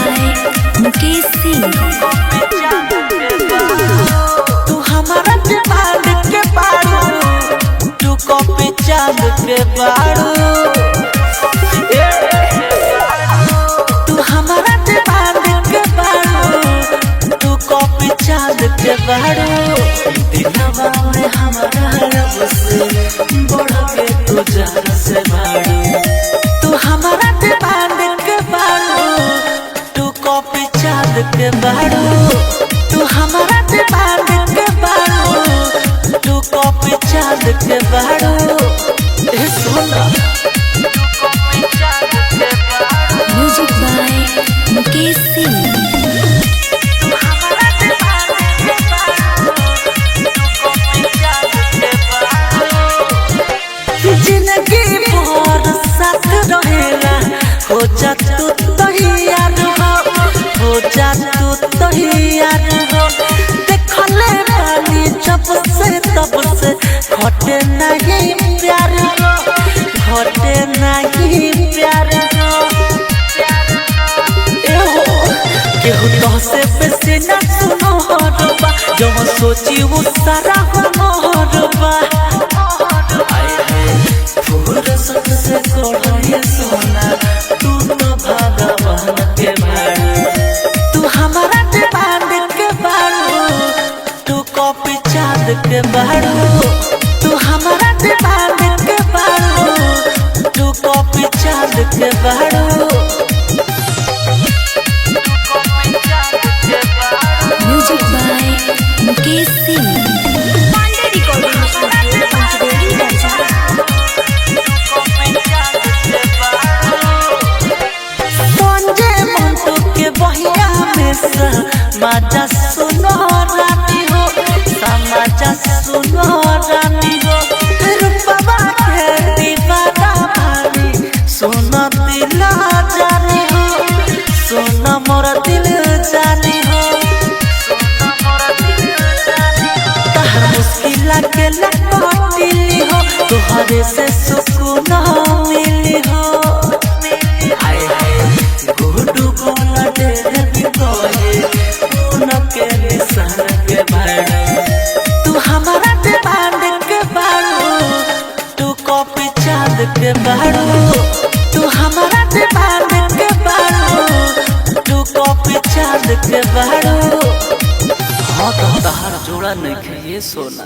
by Mukesh Singh. तू हमारा demand के बारू, तू कॉपी चांद के बारू। तू हमारा डिमांड के बारू, तू कॉपी चांद के बारू। दिलवा में हमारा रब से बढ़ के तू जान से बारू। तू हमारा डिमांड के बारू, तू कॉपी चांद के बारू। तू हमारा डिमांड के बारू, तू कॉपी चांद के बारू। ए सोना म्यूजिक बाय मुकेश सिंह। जिंदगी भर साथ रहेला, हो जा तू तो ही यार हो, हो जा तू तो ही यार हो। देखले बानी जब से तब से घटे नहीं प्यार हो, घटे नहीं प्यार हो। ए हो केहू तो से बेसी ना सुनो हरबा, जो सोची वो सारा हरबा। फुर्सत से कोड़े सोना, तू तो भगवान के भाड़ू। तू हमारा डिमांड के बारू, तू कॉपी चांद के बारू। तू हमारा डिमांड के बारू, तू कॉपी चांद के बारू। Music by Mukesh Singh. समाजा सुनो रानी हो, समाजा सुनो रानी हो। रूपवा के दीवाना भारी, सुनो दिल जानी हो, सुनो मोर दिल जानी हो। तहर मुश्किल के लकटिली हो, तुहरे से सुकून मिली हो। हाय हाय गुडू गोला डेरे के निशान के बारू। तू हमारा डिमांड के बारू, तू कॉपी चांद के बारू। तू हमारा डिमांड के बारू, तू कॉपी चांद के बारू। हाँ तो तहार जोड़ा नहीं है ये सोना।